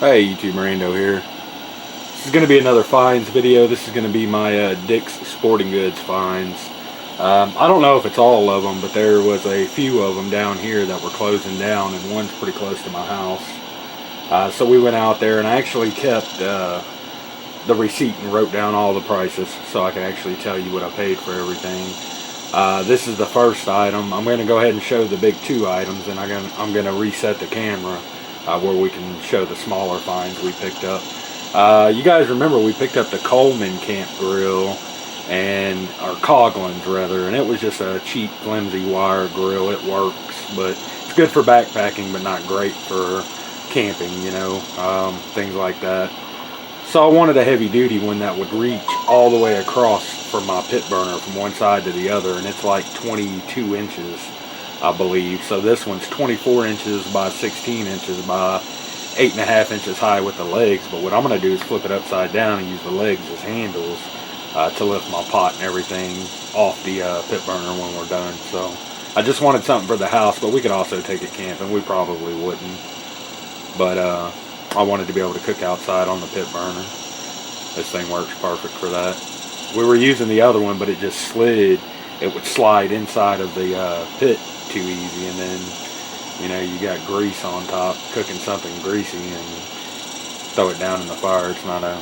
Hey YouTube, Rando here. This is going to be another finds video. This is going to be my Dick's Sporting Goods finds. I don't know if it's all of them, but there was a few of them down here that were closing down, and one's pretty close to my house. So we went out there, and I actually kept the receipt and wrote down all the prices so I can actually tell you what I paid for everything. This is the first item. I'm going to go ahead and show the big two items, and I'm going to reset the camera where we can show the smaller finds we picked up. You guys remember we picked up the Coleman Camp Grill, or Coghlan's rather, and it was just a cheap flimsy wire grill. It works, but it's good for backpacking, but not great for camping, you know, things like that. So I wanted a heavy duty one that would reach all the way across from my pit burner from one side to the other, and it's like 22 inches, I believe. So this one's 24 inches by 16 inches by 8.5 inches high with the legs. But what I'm going to do is flip it upside down and use the legs as handles to lift my pot and everything off the pit burner when we're done. So I just wanted something for the house, but we could also take it camping. We probably wouldn't, but I wanted to be able to cook outside on the pit burner. This thing works perfect for that. We were using the other one, but it just slid. It would slide inside of the pit too easy, and then, you know, you got grease on top, cooking something greasy, and throw it down in the fire. It's not a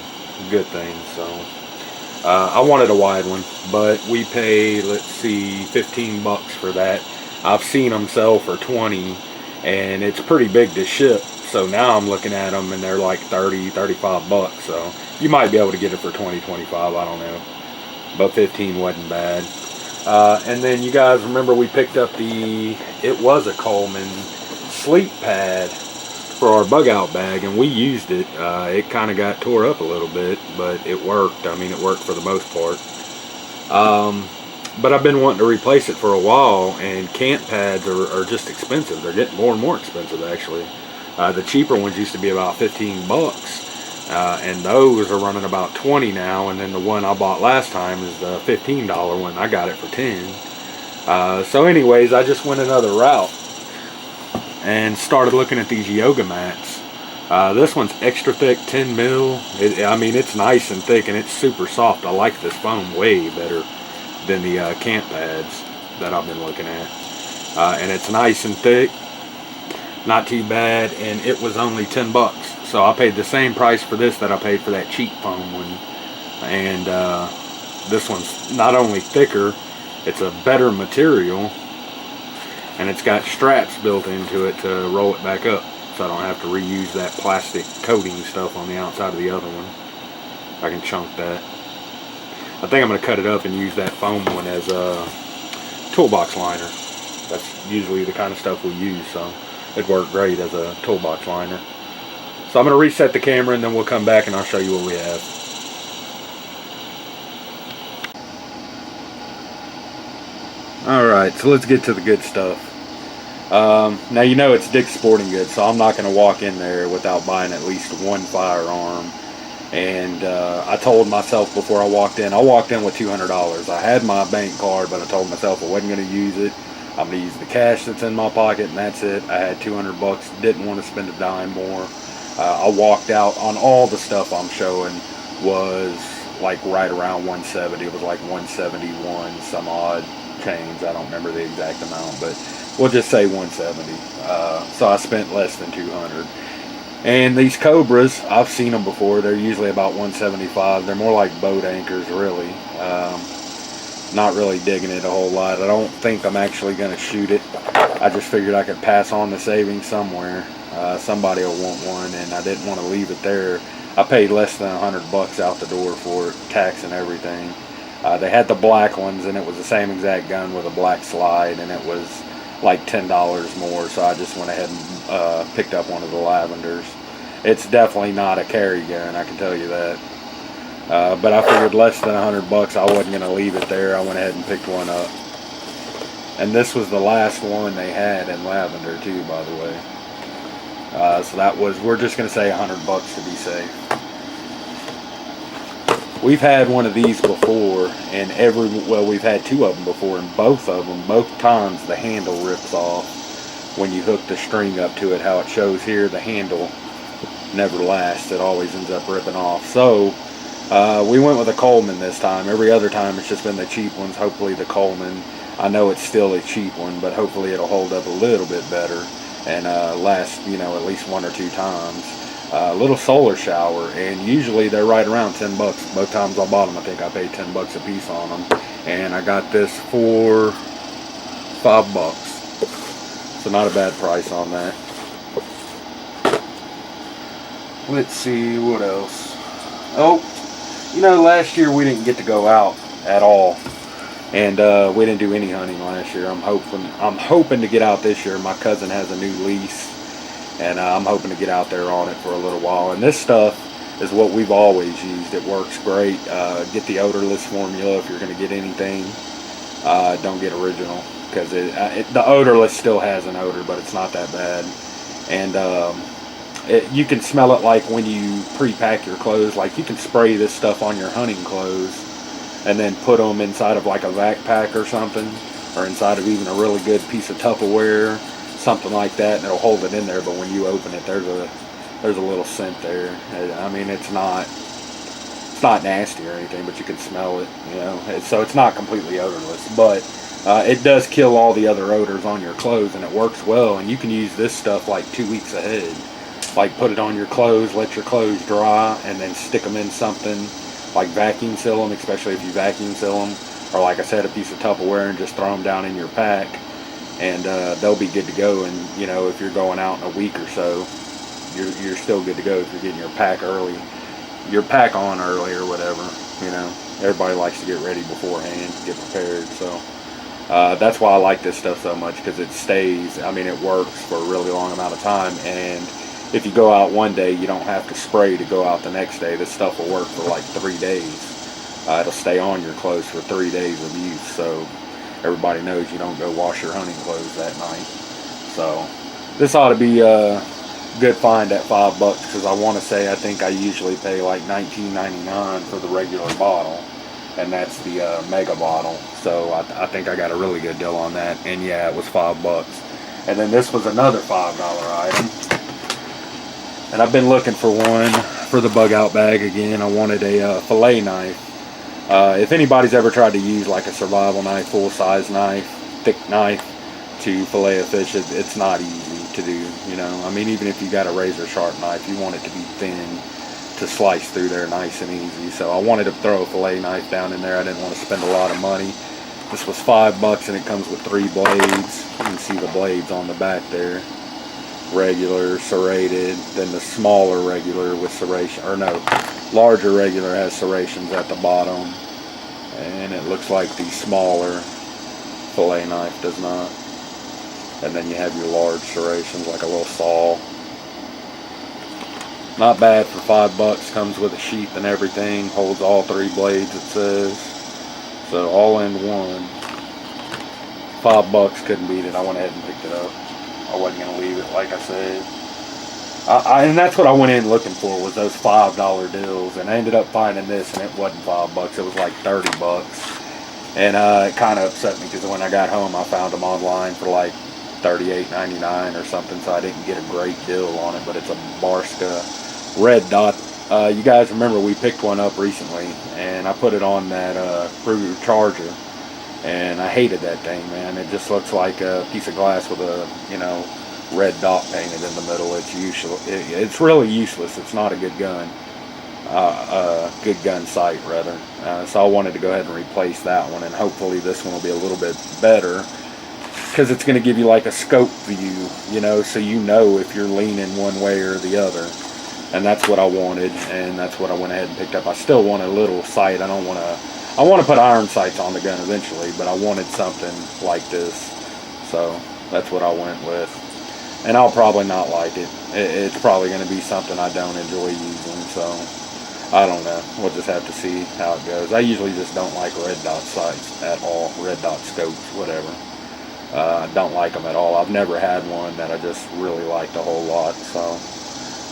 good thing. So I wanted a wide one, but we paid, let's see, 15 bucks for that. I've seen them sell for 20, and it's pretty big to ship. So now I'm looking at them and they're like 30, 35 bucks. So you might be able to get it for 20, 25, I don't know. But 15 wasn't bad. And then you guys remember we picked up it was a Coleman sleep pad for our bug out bag, and we used it. It kind of got tore up a little bit, but it worked. I mean, it worked for the most part. But I've been wanting to replace it for a while, and camp pads are just expensive. They're getting more and more expensive, actually. The cheaper ones used to be about 15 bucks, and those are running about 20 now, and then the one I bought last time is the $15 one. I got it for 10. So anyways, I just went another route and started looking at these yoga mats. This one's extra thick, 10 mil. I mean, it's nice and thick, and it's super soft. I like this foam way better than the camp pads that I've been looking at. And it's nice and thick, not too bad, and it was only 10 bucks. So I paid the same price for this that I paid for that cheap foam one. And this one's not only thicker, it's a better material, and it's got straps built into it to roll it back up, so I don't have to reuse that plastic coating stuff on the outside of the other one. I can chunk that. I think I'm going to cut it up and use that foam one as a toolbox liner. That's usually the kind of stuff we use, so it'd work great as a toolbox liner. So I'm going to reset the camera, and then we'll come back and I'll show you what we have. Alright, so let's get to the good stuff. Now, you know it's Dick's Sporting Goods, so I'm not going to walk in there without buying at least one firearm. And I told myself before I walked in with $200. I had my bank card, but I told myself I wasn't going to use it. I'm going to use the cash that's in my pocket, and that's it. I had 200 bucks, didn't want to spend a dime more. I walked out on all the stuff I'm showing was like right around 170. It was like 171 some odd change. I don't remember the exact amount, but we'll just say 170. So I spent less than 200. And these Cobras, I've seen them before. They're usually about 175. They're more like boat anchors, really. Not really digging it a whole lot. I don't think I'm actually going to shoot it. I just figured I could pass on the savings somewhere. Somebody will want one, and I didn't want to leave it there. I paid less than 100 bucks out the door for it, tax and everything. They had the black ones, and it was the same exact gun with a black slide, and it was like $10 more, so I just went ahead and picked up one of the lavenders. It's definitely not a carry gun, I can tell you that. But I figured less than 100 bucks, I wasn't going to leave it there. I went ahead and picked one up. And this was the last one they had in lavender too, by the way. So that was, we're just going to say 100 bucks to be safe. We've had one of these before, and we've had two of them before, and both times the handle rips off when you hook the string up to it. How it shows here, the handle never lasts. It always ends up ripping off. So we went with a Coleman this time. Every other time it's just been the cheap ones. Hopefully the Coleman, I know it's still a cheap one, but hopefully it'll hold up a little bit better and last, you know, at least 1 or 2 times. Little solar shower, and usually they're right around 10 bucks. Both times I bought them, I think I paid 10 bucks a piece on them, and I got this for $5, so not a bad price on that. Let's see what else. Oh, you know, last year we didn't get to go out at all, and we didn't do any hunting last year. I'm hoping to get out this year. My cousin has a new lease, and I'm hoping to get out there on it for a little while. And this stuff is what we've always used. It works great. Get the odorless formula if you're going to get anything. Don't get original, because the odorless still has an odor, but it's not that bad. And you can smell it like when you pre-pack your clothes. Like, you can spray this stuff on your hunting clothes and then put them inside of like a vac pack or something, or inside of even a really good piece of Tupperware, something like that, and it'll hold it in there. But when you open it, there's a little scent there. I mean, it's not nasty or anything, but you can smell it, you know. So it's not completely odorless, but it does kill all the other odors on your clothes, and it works well. And you can use this stuff like 2 weeks ahead. Like, put it on your clothes, let your clothes dry, and then stick them in something, like vacuum seal them, especially if you vacuum seal them, or like I said, a piece of Tupperware, and just throw them down in your pack, and they'll be good to go. And you know, if you're going out in a week or so, you're still good to go if you're getting your pack on early or whatever. You know, everybody likes to get ready beforehand, get prepared. So that's why I like this stuff so much, because it stays. I mean, it works for a really long amount of time, and if you go out one day, you don't have to spray to go out the next day. This stuff will work for like 3 days. It'll stay on your clothes for 3 days of use, so everybody knows you don't go wash your hunting clothes that night. So this ought to be a good find at $5, because I want to say, I think I usually pay like $19.99 for the regular bottle, and that's the mega bottle. So I think I got a really good deal on that, and yeah, it was $5. And then this was another $5 item. And I've been looking for one for the bug out bag again. I wanted a fillet knife. If anybody's ever tried to use like a survival knife, full size knife, thick knife to fillet a fish, it's not easy to do, you know. I mean, even if you got a razor sharp knife, you want it to be thin to slice through there nice and easy. So I wanted to throw a fillet knife down in there. I didn't want to spend a lot of money. This was $5, and it comes with 3 blades. You can see the blades on the back there. Regular, serrated, then the smaller regular with serration, or no, larger regular has serrations at the bottom, and it looks like the smaller fillet knife does not. And then you have your large serrations, like a little saw. Not bad for $5. Comes with a sheath and everything, holds all 3 blades, it says. So all in one. $5, couldn't beat it. I went ahead and picked it up. I wasn't going to leave it, like I said. And that's what I went in looking for, was those $5 deals. And I ended up finding this, and it wasn't $5. It was like $30. And it kind of upset me, because when I got home, I found them online for like $38.99 or something. So I didn't get a great deal on it. But it's a Barska red dot. You guys remember we picked one up recently, and I put it on that Ruger Charger. And I hated that thing, man. It just looks like a piece of glass with a, you know, red dot painted in the middle. It's useless. It's really useless. It's not a good gun. Good gun sight, rather. So I wanted to go ahead and replace that one, and hopefully this one will be a little bit better, because it's going to give you like a scope view, you know, so you know if you're leaning one way or the other. And that's what I wanted, and that's what I went ahead and picked up. I still want a little sight. I want to put iron sights on the gun eventually, but I wanted something like this. So that's what I went with. And I'll probably not like it. It's probably going to be something I don't enjoy using, so I don't know. We'll just have to see how it goes. I usually just don't like red dot sights at all, red dot scopes, whatever. I don't like them at all. I've never had one that I just really liked a whole lot, so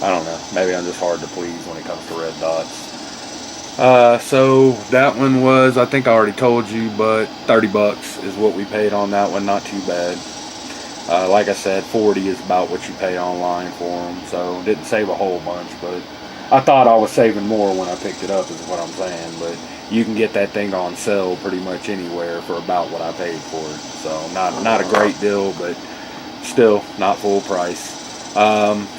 I don't know. Maybe I'm just hard to please when it comes to red dots. So that one was, I think I already told you, but $30 is what we paid on that one. Not too bad. Like I said, 40 is about what you pay online for them, so didn't save a whole bunch, but I thought I was saving more when I picked it up, is what I'm saying. But you can get that thing on sale pretty much anywhere for about what I paid for it. So not a great deal, but still not full price.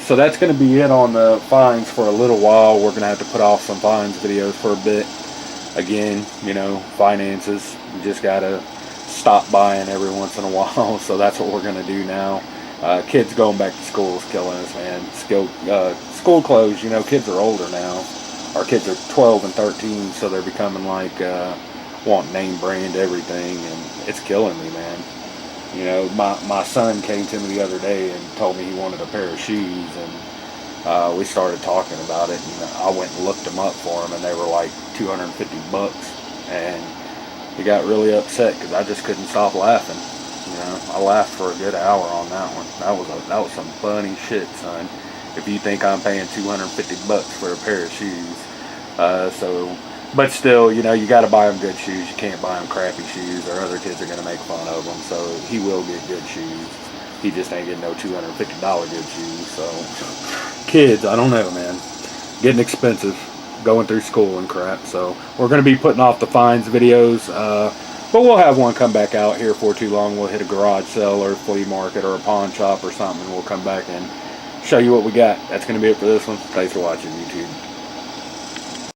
So that's going to be it on the finds for a little while. We're going to have to put off some finds videos for a bit. Again, you know, finances. You just got to stop buying every once in a while. So that's what we're going to do now. Kids going back to school is killing us, man. School clothes, you know, kids are older now. Our kids are 12 and 13, so they're becoming like, want name brand everything, and it's killing me, man. You know, my son came to me the other day and told me he wanted a pair of shoes, and we started talking about it, and I went and looked them up for him, and they were like $250, and he got really upset because I just couldn't stop laughing. You know, I laughed for a good hour on that one. That was some funny shit, son. If you think I'm paying $250 for a pair of shoes, but still, you know, you got to buy them good shoes. You can't buy them crappy shoes, or other kids are going to make fun of them. So he will get good shoes. He just ain't getting no $250 good shoes. So kids, I don't know, man, getting expensive, going through school and crap. So we're going to be putting off the finds videos, but we'll have one come back out here for too long. We'll hit a garage sale or a flea market or a pawn shop or something, and we'll come back and show you what we got. That's going to be it for this one. Thanks for watching, YouTube.